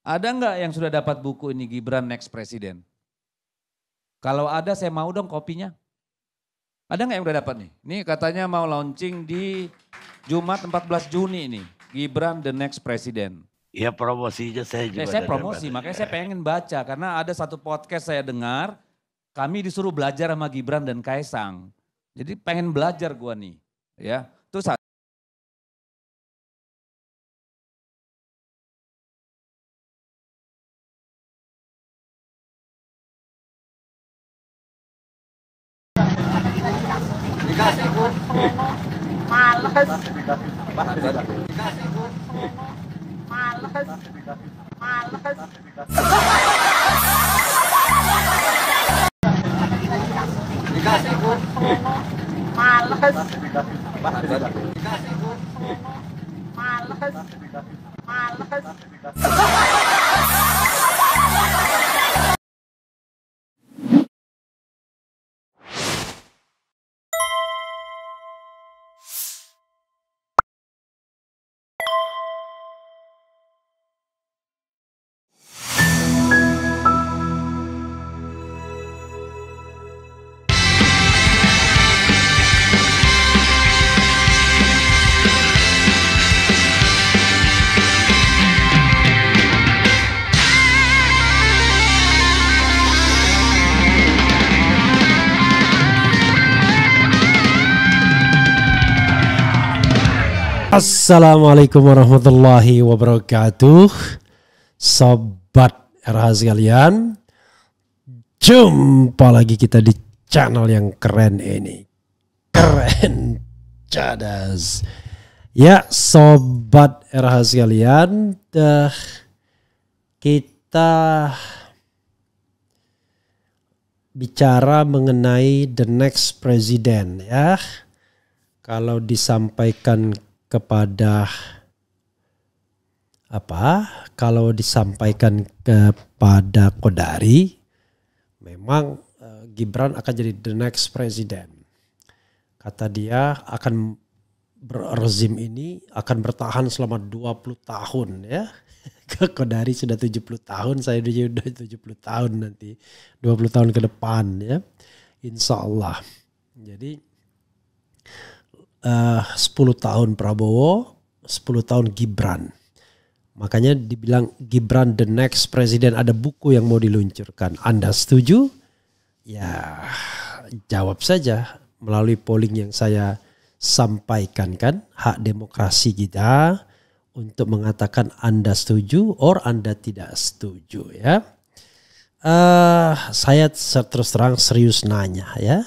Ada nggak yang sudah dapat buku ini Gibran Next President? Kalau ada saya mau dong kopinya. Ada nggak yang udah dapat nih? Ini katanya mau launching di Jumat 14 Juni ini. Gibran the Next President. Ya promosinya saya juga. Saya promosi, makanya saya pengen baca. Karena ada satu podcast saya dengar, kami disuruh belajar sama Gibran dan Kaisang. Jadi pengen belajar gua nih. Ya, terus dikasih bu, males, dikasih bu, males, males, dikasih bu, males, dikasih bu, males, males. Assalamualaikum warahmatullahi wabarakatuh. Sobat RH sekalian, jumpa lagi kita di channel yang keren ini. Keren cadas. Ya Sobat RH sekalian, kita bicara mengenai the next president ya. Kalau disampaikan kepada kalau disampaikan kepada Kodari, memang Gibran akan jadi the next president. Kata dia akan rezim ini akan bertahan selama 20 tahun ya. Kodari sudah 70 tahun, saya sudah 70 tahun nanti. 20 tahun ke depan ya. Insya Allah. Jadi 10 tahun Prabowo, 10 tahun Gibran. Makanya dibilang Gibran the next president, ada buku yang mau diluncurkan. Anda setuju? Ya jawab saja melalui polling yang saya sampaikan kan. Hak demokrasi kita untuk mengatakan Anda setuju or Anda tidak setuju ya. Saya terus terang serius nanya ya.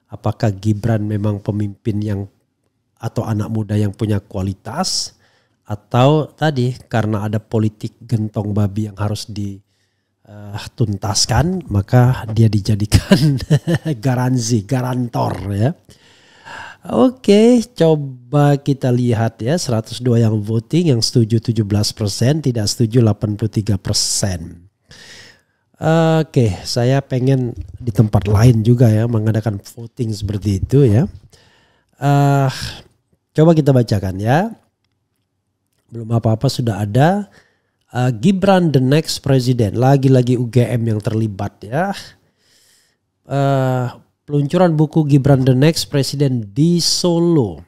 Apakah Gibran memang pemimpin yang atau anak muda yang punya kualitas, atau tadi karena ada politik gentong babi yang harus dituntaskan maka dia dijadikan garantor ya. Oke, coba kita lihat ya, 102 yang voting, yang setuju 17%, tidak setuju 83%. Oke, saya pengen di tempat lain juga ya mengadakan voting seperti itu ya. Coba kita bacakan ya. Belum apa-apa sudah ada. Gibran the next president. Lagi-lagi UGM yang terlibat ya. Peluncuran buku Gibran the next president di Solo.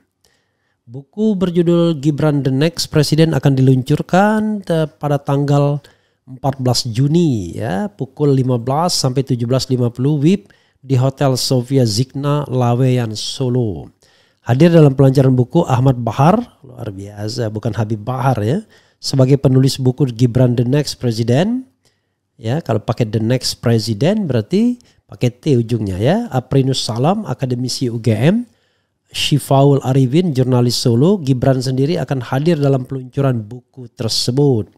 Buku berjudul Gibran the next president akan diluncurkan pada tanggal 14 Juni ya. Pukul 15 sampai 17.50 WIB di Hotel Sofia Zigna Laweyan Solo. Hadir dalam pelancaran buku Ahmad Bahar, luar biasa, bukan Habib Bahar ya, sebagai penulis buku Gibran the Next President. Ya, kalau pakai the Next President berarti pakai T ujungnya ya. Aprinus Salam, akademisi UGM, Syifaul Arifin, jurnalis Solo. Gibran sendiri akan hadir dalam peluncuran buku tersebut.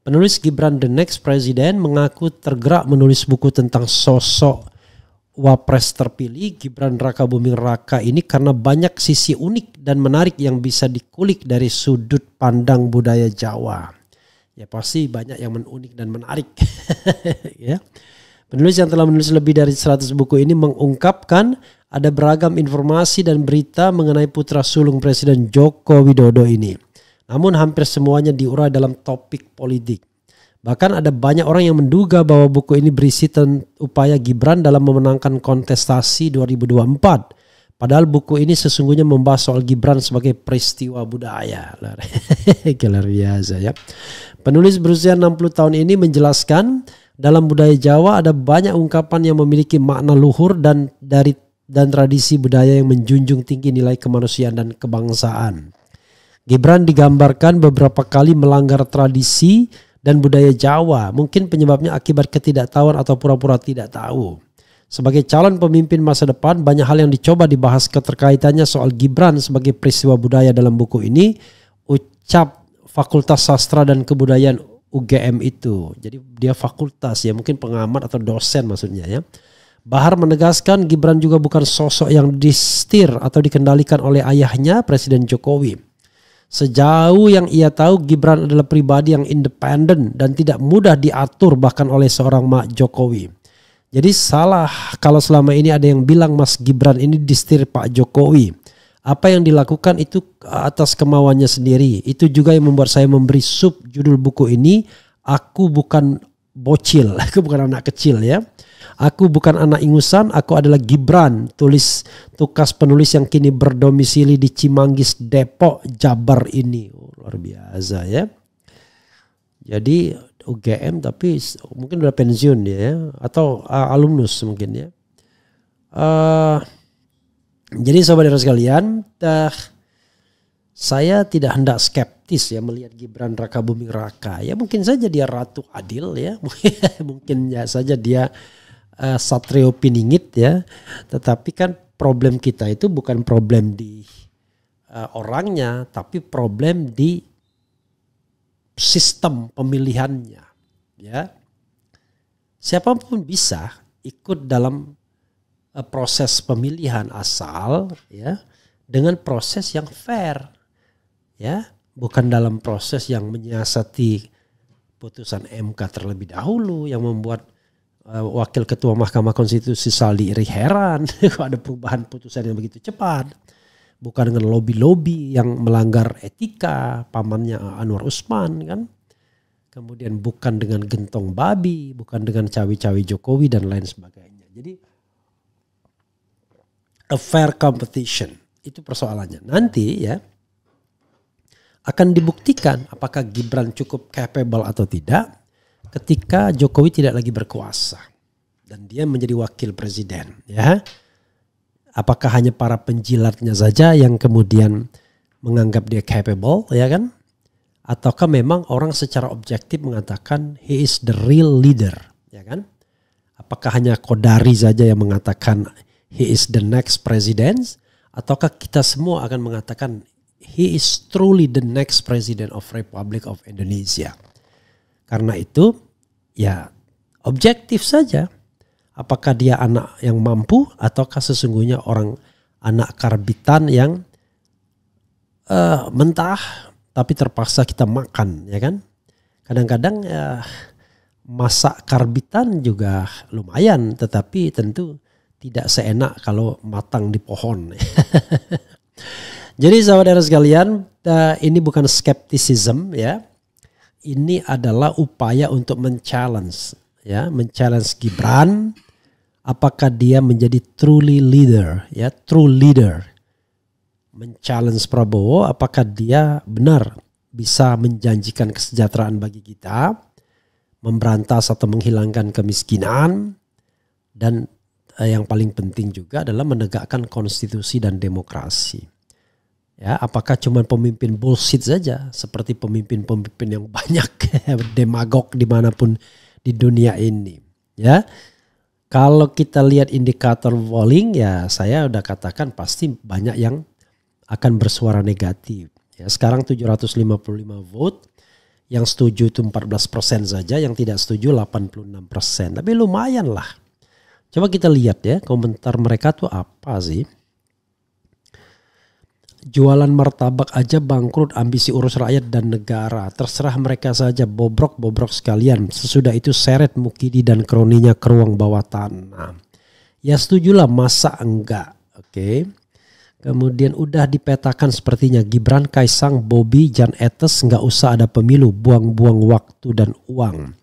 Penulis Gibran the Next President mengaku tergerak menulis buku tentang sosok Wapres terpilih Gibran Raka Buming Raka ini karena banyak sisi unik dan menarik yang bisa dikulik dari sudut pandang budaya Jawa. Ya pasti banyak yang unik dan menarik. Ya. Penulis yang telah menulis lebih dari 100 buku ini mengungkapkan ada beragam informasi dan berita mengenai putra sulung Presiden Joko Widodo ini. Namun hampir semuanya diurai dalam topik politik. Bahkan ada banyak orang yang menduga bahwa buku ini berisi upaya Gibran dalam memenangkan kontestasi 2024. Padahal buku ini sesungguhnya membahas soal Gibran sebagai peristiwa budaya. Luar biasa ya. Penulis berusia 60 tahun ini menjelaskan dalam budaya Jawa ada banyak ungkapan yang memiliki makna luhur dan tradisi budaya yang menjunjung tinggi nilai kemanusiaan dan kebangsaan. Gibran digambarkan beberapa kali melanggar tradisi dan budaya Jawa. Mungkin penyebabnya akibat ketidaktahuan atau pura-pura tidak tahu. Sebagai calon pemimpin masa depan, banyak hal yang dicoba dibahas keterkaitannya soal Gibran sebagai peristiwa budaya dalam buku ini, ucap Fakultas Sastra dan Kebudayaan UGM itu. Jadi dia fakultas ya, mungkin pengamat atau dosen maksudnya ya. Bahar menegaskan Gibran juga bukan sosok yang disetir atau dikendalikan oleh ayahnya Presiden Jokowi. Sejauh yang ia tahu, Gibran adalah pribadi yang independen dan tidak mudah diatur bahkan oleh seorang Mak Jokowi. Jadi salah kalau selama ini ada yang bilang Mas Gibran ini disetir Pak Jokowi. Apa yang dilakukan itu atas kemauannya sendiri. Itu juga yang membuat saya memberi judul buku ini, Aku Bukan Bocil, aku bukan anak kecil ya. Aku bukan anak ingusan, aku adalah Gibran, tulis tukas penulis yang kini berdomisili di Cimanggis, Depok, Jabar ini. Luar biasa ya. Jadi UGM tapi mungkin udah pensiun dia ya, atau alumnus mungkin ya. Jadi saudara sekalian, saya tidak hendak skeptis ya melihat Gibran Raka Buming Raka. Ya mungkin saja dia Ratu Adil ya, mungkin ya saja dia Satrio Piningit ya. Tetapi kan problem kita itu bukan problem di orangnya, tapi problem di sistem pemilihannya ya. Siapapun bisa ikut dalam proses pemilihan asal ya dengan proses yang fair ya, bukan dalam proses yang menyiasati putusan MK terlebih dahulu yang membuat Wakil Ketua Mahkamah Konstitusi Saldi Iri heran kok ada perubahan putusan yang begitu cepat. Bukan dengan lobby-lobby yang melanggar etika, pamannya Anwar Usman kan. Kemudian bukan dengan gentong babi, bukan dengan cawi-cawi Jokowi dan lain sebagainya. Jadi a fair competition, itu persoalannya. Nanti ya akan dibuktikan apakah Gibran cukup capable atau tidak ketika Jokowi tidak lagi berkuasa. Dan dia menjadi wakil presiden ya. Apakah hanya para penjilatnya saja yang kemudian menganggap dia capable ya kan? Ataukah memang orang secara objektif mengatakan he is the real leader ya kan? Apakah hanya Kodari saja yang mengatakan he is the next president? Ataukah kita semua akan mengatakan he is truly the next president of Republic of Indonesia? Karena itu ya objektif saja. Apakah dia anak yang mampu ataukah sesungguhnya orang anak karbitan yang mentah tapi terpaksa kita makan ya kan. Kadang-kadang masak karbitan juga lumayan tetapi tentu tidak seenak kalau matang di pohon. Jadi saudara sekalian, ini bukan skepticism ya. Ini adalah upaya untuk men-challenge ya, men-challenge Gibran. Apakah dia menjadi truly leader ya, true leader. Men-challenge Prabowo, apakah dia benar bisa menjanjikan kesejahteraan bagi kita, memberantas atau menghilangkan kemiskinan, dan yang paling penting juga adalah menegakkan konstitusi dan demokrasi. Ya, apakah cuma pemimpin bullshit saja seperti pemimpin-pemimpin yang banyak demagog dimanapun di dunia ini. Ya, kalau kita lihat indikator polling ya saya udah katakan pasti banyak yang akan bersuara negatif. Ya, sekarang 755 vote, yang setuju itu 14% saja, yang tidak setuju 86%. Tapi lumayan lah. Coba kita lihat ya komentar mereka tuh apa sih. Jualan martabak aja bangkrut, ambisi urus rakyat dan negara. Terserah mereka saja, bobrok-bobrok sekalian. Sesudah itu seret Mukidi dan kroninya ke ruang bawah tanah. Ya setujulah, masa enggak. Oke. Kemudian udah dipetakan sepertinya Gibran, Kaisang, Bobi, Jan Etes nggak usah ada pemilu, buang-buang waktu dan uang.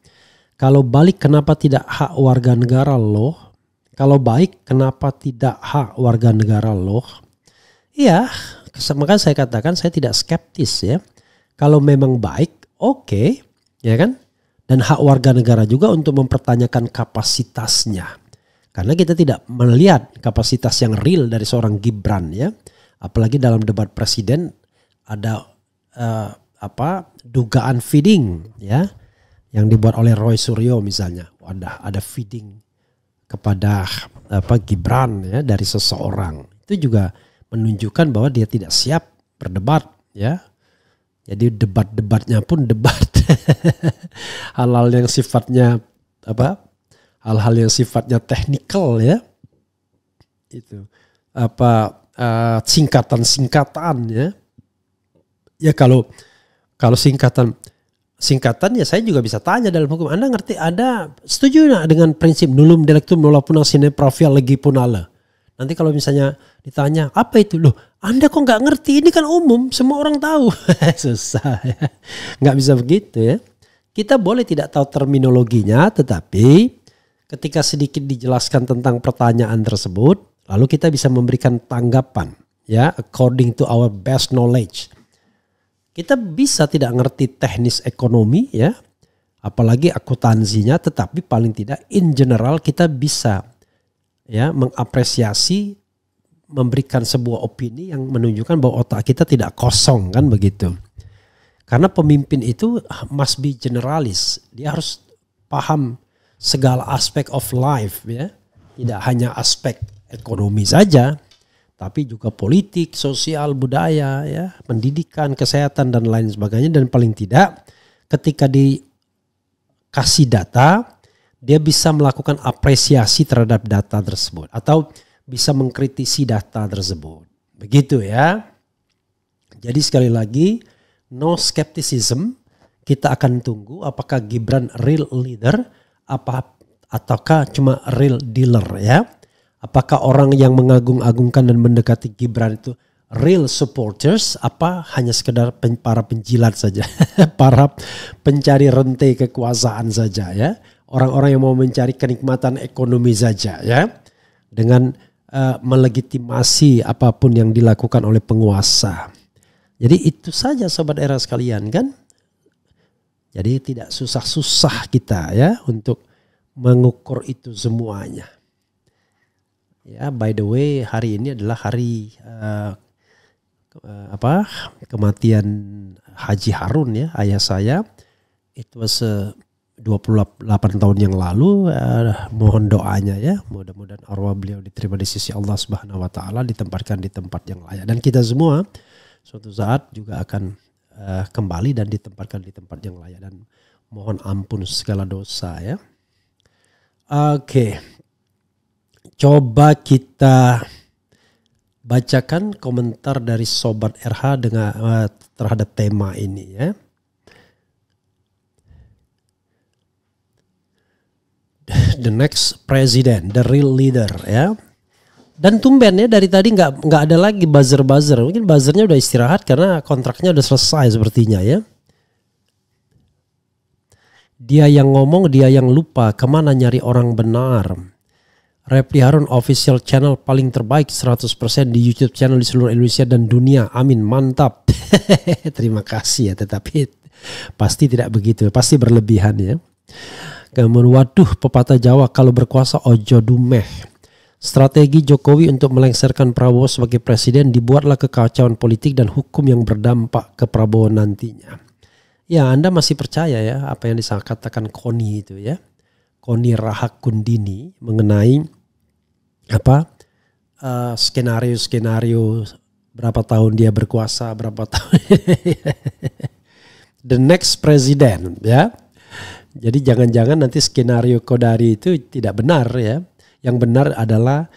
Kalau balik kenapa tidak hak warga negara loh? Kalau baik kenapa tidak hak warga negara loh? Iya, makanya saya katakan saya tidak skeptis ya. Kalau memang baik, oke, ya kan? Dan hak warga negara juga untuk mempertanyakan kapasitasnya. Karena kita tidak melihat kapasitas yang real dari seorang Gibran ya. Apalagi dalam debat presiden ada dugaan feeding ya. Yang dibuat oleh Roy Suryo misalnya. Ada feeding kepada Gibran ya dari seseorang. Itu juga menunjukkan bahwa dia tidak siap berdebat ya. Jadi debat-debatnya pun debat hal-hal yang sifatnya hal-hal yang sifatnya teknikal ya. Itu singkatan-singkatan ya. Ya kalau singkatan ya saya juga bisa tanya dalam hukum. Anda ngerti, Anda setuju nggak dengan prinsip nullum delectum nulla punang sine pravia legi punala? Nanti kalau misalnya ditanya apa itu loh, Anda kok nggak ngerti? Ini kan umum, semua orang tahu. Susah ya, nggak bisa begitu ya. Kita boleh tidak tahu terminologinya, tetapi ketika sedikit dijelaskan tentang pertanyaan tersebut, lalu kita bisa memberikan tanggapan ya according to our best knowledge. Kita bisa tidak ngerti teknis ekonomi ya, apalagi akuntansinya, tetapi paling tidak in general kita bisa ya mengapresiasi, memberikan sebuah opini yang menunjukkan bahwa otak kita tidak kosong kan begitu. Karena pemimpin itu must be generalis, dia harus paham segala aspek of life ya, tidak hanya aspek ekonomi saja, tapi juga politik, sosial, budaya ya, pendidikan, kesehatan dan lain sebagainya. Dan paling tidak ketika dikasih data, dia bisa melakukan apresiasi terhadap data tersebut atau bisa mengkritisi data tersebut. Begitu ya. Jadi sekali lagi, no skepticism. Kita akan tunggu apakah Gibran real leader ataukah cuma real dealer ya. Apakah orang yang mengagung-agungkan dan mendekati Gibran itu real supporters, apa hanya sekedar para penjilat saja, para pencari rantai kekuasaan saja ya. Orang-orang yang mau mencari kenikmatan ekonomi saja ya. Dengan melegitimasi apapun yang dilakukan oleh penguasa. Jadi itu saja sobat era sekalian kan. Jadi tidak susah-susah kita ya untuk mengukur itu semuanya. Ya, by the way, hari ini adalah hari kematian Haji Harun ya, ayah saya. Itu was 28 tahun yang lalu. Mohon doanya ya, mudah-mudahan arwah beliau diterima di sisi Allah Subhanahu wa taala, ditempatkan di tempat yang layak. Dan kita semua suatu saat juga akan kembali dan ditempatkan di tempat yang layak, dan mohon ampun segala dosa ya. Oke. Coba kita bacakan komentar dari Sobat RH dengan terhadap tema ini ya. The next president, the real leader ya. Dan tumben ya, dari tadi nggak ada lagi buzzer. Mungkin buzzernya udah istirahat karena kontraknya udah selesai sepertinya ya. Dia yang ngomong, dia yang lupa. Kemana nyari orang benar? Reply Harun official channel paling terbaik 100% di YouTube channel di seluruh Indonesia dan dunia. Amin, mantap. Terima kasih ya, tetapi pasti tidak begitu. Pasti berlebihan ya. Kemudian waduh, pepatah Jawa kalau berkuasa ojo dumeh. Strategi Jokowi untuk melengsarkan Prabowo sebagai presiden, dibuatlah kekacauan politik dan hukum yang berdampak ke Prabowo nantinya. Ya, Anda masih percaya ya apa yang dikatakan Koni itu ya. Koni Rahakundini mengenai skenario berapa tahun dia berkuasa, berapa tahun the next president ya. Jadi jangan-jangan nanti skenario Kodari itu tidak benar ya. Yang benar adalah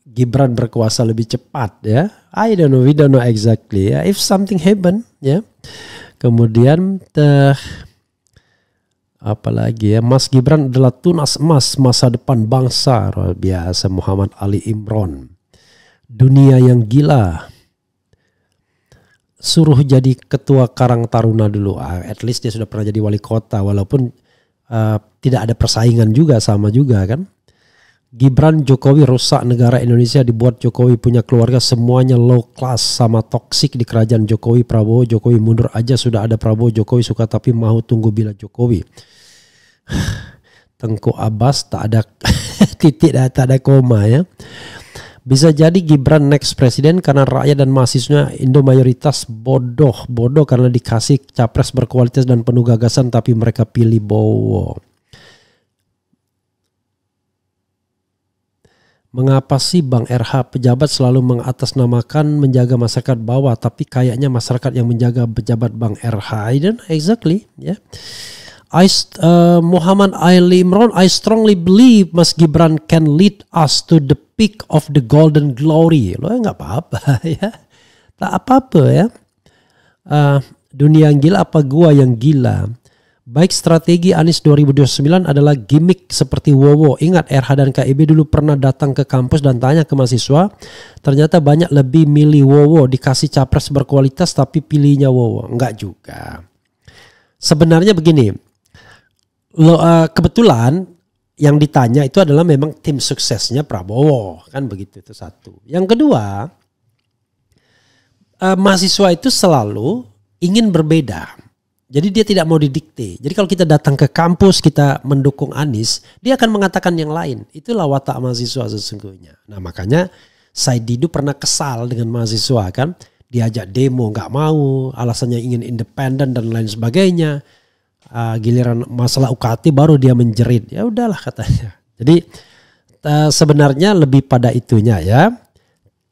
Gibran berkuasa lebih cepat ya. I don't know, we don't know exactly ya. If something happen ya. Kemudian apalagi ya, Mas Gibran adalah tunas emas masa depan bangsa. Luar biasa, Muhammad Ali Imron. dunia yang gila. Suruh jadi ketua Karang Taruna dulu. At least dia sudah pernah jadi wali kota walaupun tidak ada persaingan juga, sama juga kan. Gibran, Jokowi rusak negara Indonesia, dibuat Jokowi punya keluarga semuanya low class sama toksik di kerajaan Jokowi. Prabowo, Jokowi mundur aja, sudah ada Prabowo, Jokowi suka tapi mau tunggu bila Jokowi. Tengku Abbas tak ada titik, tak ada koma ya. Bisa jadi Gibran next presiden karena rakyat dan mahasiswanya Indo mayoritas bodoh karena dikasih capres berkualitas dan penuh gagasan tapi mereka pilih Bowo. Mengapa sih Bang RH pejabat selalu mengatasnamakan menjaga masyarakat bawah, tapi kayaknya masyarakat yang menjaga pejabat Bang RH? I don't know exactly ya. Muhammad Ali Imran, I strongly believe Mas Gibran can lead us to the peak of the golden glory. Lo nggak apa-apa ya, tak apa-apa ya. Dunia yang gila apa gua yang gila? Baik strategi Anies 2029 adalah gimmick seperti Wowo. Ingat RH dan KIB dulu pernah datang ke kampus dan tanya ke mahasiswa. Ternyata banyak lebih milih Wowo. Dikasih capres berkualitas tapi pilihnya Wowo. Enggak juga. Sebenarnya begini. Kebetulan yang ditanya itu adalah memang tim suksesnya Prabowo. Kan begitu, itu satu. Yang kedua. Mahasiswa itu selalu ingin berbeda. Jadi dia tidak mau didikte. Jadi kalau kita datang ke kampus, kita mendukung Anies, dia akan mengatakan yang lain. Itulah watak mahasiswa sesungguhnya. Nah makanya Said Didu pernah kesal dengan mahasiswa kan. Diajak demo nggak mau, alasannya ingin independen dan lain sebagainya. Giliran masalah UKT baru dia menjerit. Ya udahlah katanya. Jadi sebenarnya lebih pada itunya ya.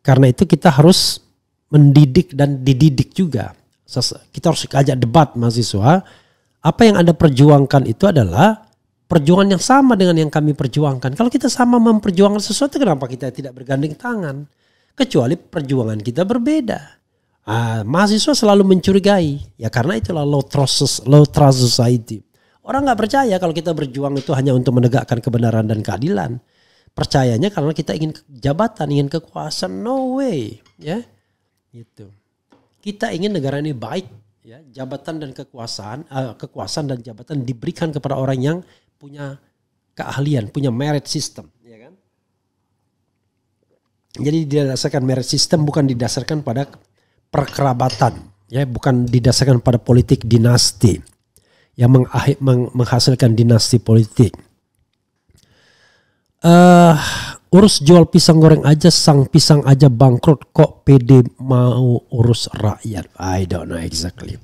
Karena itu kita harus mendidik dan dididik juga. Kita harus ajak debat mahasiswa. Apa yang Anda perjuangkan itu adalah perjuangan yang sama dengan yang kami perjuangkan. Kalau kita sama memperjuangkan sesuatu, kenapa kita tidak bergandeng tangan? Kecuali perjuangan kita berbeda. Mahasiswa selalu mencurigai. Ya karena itulah low trust society. Orang nggak percaya kalau kita berjuang itu hanya untuk menegakkan kebenaran dan keadilan. Percayanya karena kita ingin jabatan, ingin kekuasaan. No way. Ya, gitu. Kita ingin negara ini baik, ya, jabatan dan kekuasaan dan jabatan diberikan kepada orang yang punya keahlian, punya merit system, ya kan? Jadi didasarkan merit system, bukan didasarkan pada perkerabatan, ya, bukan didasarkan pada politik dinasti yang menghasilkan dinasti politik. Urus jual pisang goreng aja, sang pisang aja bangkrut, kok pede mau urus rakyat? I don't know exactly.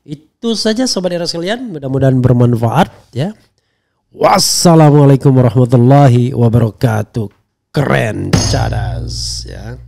Itu saja sobat era sekalian, mudah-mudahan bermanfaat ya. Wassalamualaikum warahmatullahi wabarakatuh. Keren, cadas ya.